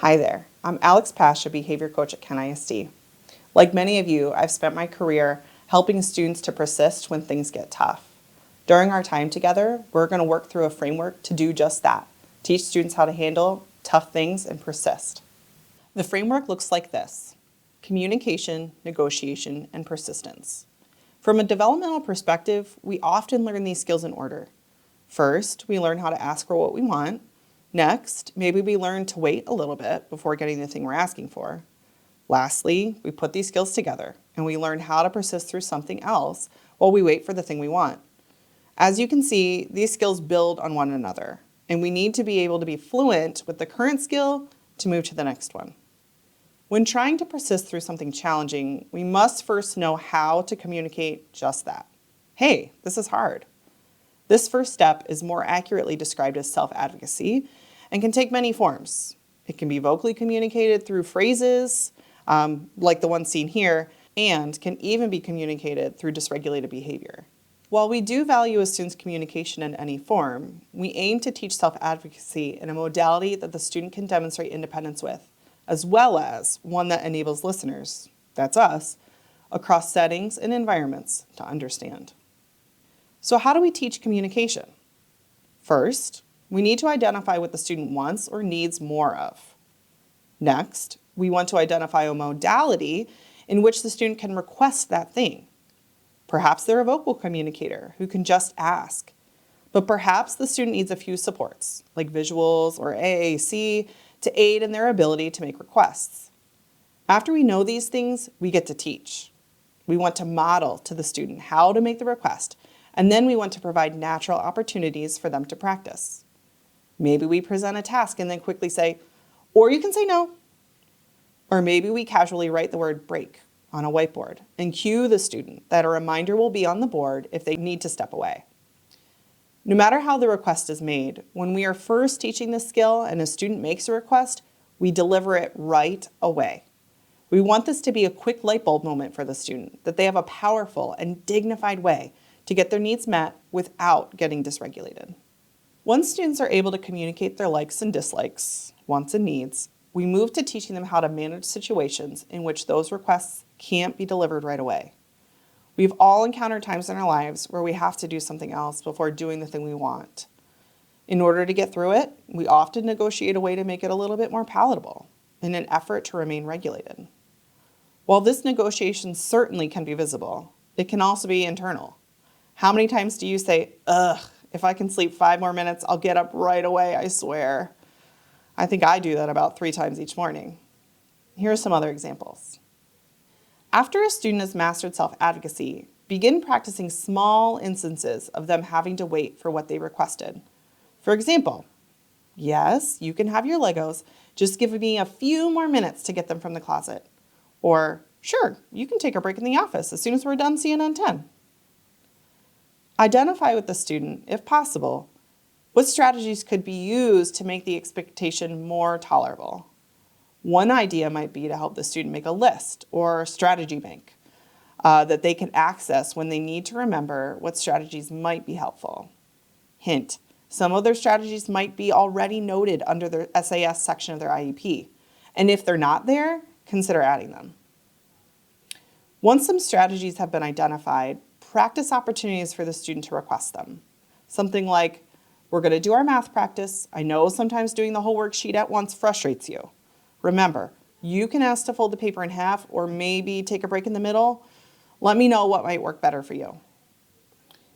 Hi there, I'm Alex Pash, a behavior coach at Kent ISD. Like many of you, I've spent my career helping students to persist when things get tough. During our time together, we're going to work through a framework to do just that, teach students how to handle tough things and persist. The framework looks like this: communication, negotiation, and persistence. From a developmental perspective, we often learn these skills in order. First, we learn how to ask for what we want. Next, maybe we learn to wait a little bit before getting the thing we're asking for. Lastly, we put these skills together and we learn how to persist through something else while we wait for the thing we want. As you can see, these skills build on one another, and we need to be able to be fluent with the current skill to move to the next one. When trying to persist through something challenging, we must first know how to communicate just that. Hey, this is hard. This first step is more accurately described as self-advocacy and can take many forms. It can be vocally communicated through phrases, like the one seen here, and can even be communicated through dysregulated behavior. While we do value a student's communication in any form, we aim to teach self-advocacy in a modality that the student can demonstrate independence with, as well as one that enables listeners, that's us, across settings and environments to understand. So how do we teach communication? First, we need to identify what the student wants or needs more of. Next, we want to identify a modality in which the student can request that thing. Perhaps they're a vocal communicator who can just ask, but perhaps the student needs a few supports, like visuals or AAC, to aid in their ability to make requests. After we know these things, we get to teach. We want to model to the student how to make the request, and then we want to provide natural opportunities for them to practice. Maybe we present a task and then quickly say, or you can say no. Or maybe we casually write the word break on a whiteboard and cue the student that a reminder will be on the board if they need to step away. No matter how the request is made, when we are first teaching this skill and a student makes a request, we deliver it right away. We want this to be a quick light bulb moment for the student, that they have a powerful and dignified way to get their needs met without getting dysregulated. Once students are able to communicate their likes and dislikes, wants and needs, we move to teaching them how to manage situations in which those requests can't be delivered right away. We've all encountered times in our lives where we have to do something else before doing the thing we want. In order to get through it, we often negotiate a way to make it a little bit more palatable in an effort to remain regulated. While this negotiation certainly can be visible, it can also be internal. How many times do you say, ugh, if I can sleep 5 more minutes, I'll get up right away, I swear. I think I do that about 3 times each morning. Here are some other examples. After a student has mastered self-advocacy, begin practicing small instances of them having to wait for what they requested. For example, yes, you can have your Legos, just give me a few more minutes to get them from the closet. Or, sure, you can take a break in the office as soon as we're done CNN 10. Identify with the student, if possible, what strategies could be used to make the expectation more tolerable. One idea might be to help the student make a list or strategy bank that they can access when they need to remember what strategies might be helpful. Hint, some of their strategies might be already noted under the SAS section of their IEP, and if they're not there, consider adding them. Once some strategies have been identified, practice opportunities for the student to request them. Something like, we're going to do our math practice. I know sometimes doing the whole worksheet at once frustrates you. Remember, you can ask to fold the paper in half or maybe take a break in the middle. Let me know what might work better for you.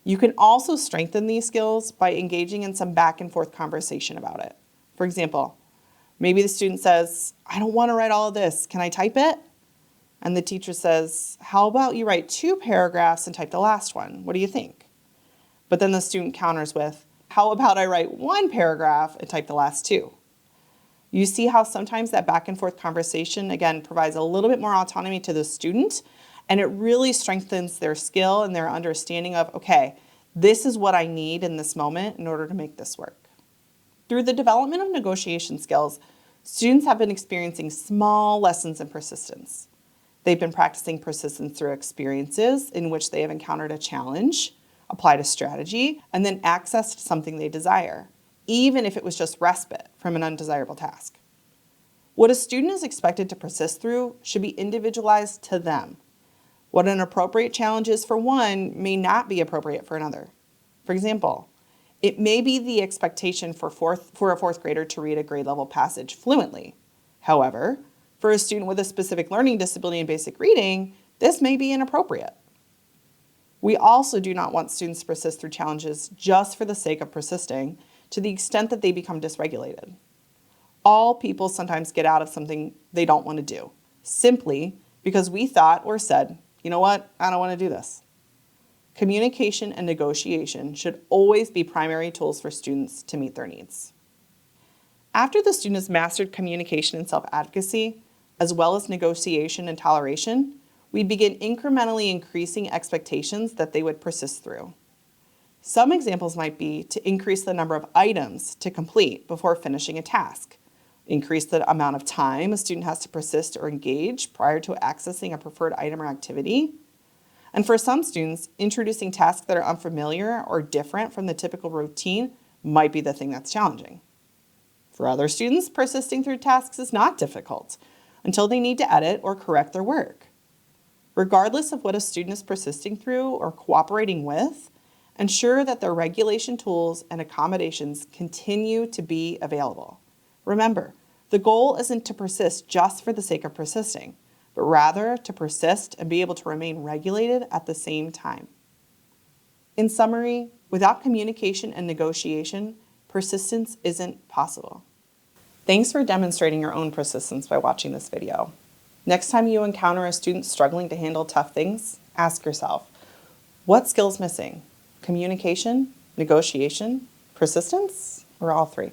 You can also strengthen these skills by engaging in some back and forth conversation about it. For example, maybe the student says, I don't want to write all of this. Can I type it? And the teacher says, how about you write 2 paragraphs and type the last one? What do you think? But then the student counters with, how about I write 1 paragraph and type the last 2? You see how sometimes that back and forth conversation, again, provides a little bit more autonomy to the student, and it really strengthens their skill and their understanding of, okay, this is what I need in this moment in order to make this work. Through the development of negotiation skills, students have been experiencing small lessons in persistence. They've been practicing persistence through experiences in which they have encountered a challenge, applied a strategy, and then accessed something they desire, even if it was just respite from an undesirable task. What a student is expected to persist through should be individualized to them. What an appropriate challenge is for one may not be appropriate for another. For example, it may be the expectation for a fourth grader to read a grade level passage fluently. However, for a student with a specific learning disability in basic reading, this may be inappropriate. We also do not want students to persist through challenges just for the sake of persisting to the extent that they become dysregulated. All people sometimes get out of something they don't want to do, simply because we thought or said, you know what, I don't want to do this. Communication and negotiation should always be primary tools for students to meet their needs. After the student has mastered communication and self-advocacy, as well as negotiation and toleration, we begin incrementally increasing expectations that they would persist through. Some examples might be to increase the number of items to complete before finishing a task, increase the amount of time a student has to persist or engage prior to accessing a preferred item or activity, and for some students, introducing tasks that are unfamiliar or different from the typical routine might be the thing that's challenging. For other students, persisting through tasks is not difficult until they need to edit or correct their work. Regardless of what a student is persisting through or cooperating with, ensure that their regulation tools and accommodations continue to be available. Remember, the goal isn't to persist just for the sake of persisting, but rather to persist and be able to remain regulated at the same time. In summary, without communication and negotiation, persistence isn't possible. Thanks for demonstrating your own persistence by watching this video. Next time you encounter a student struggling to handle tough things, ask yourself, what skill's missing? Communication, negotiation, persistence, or all three?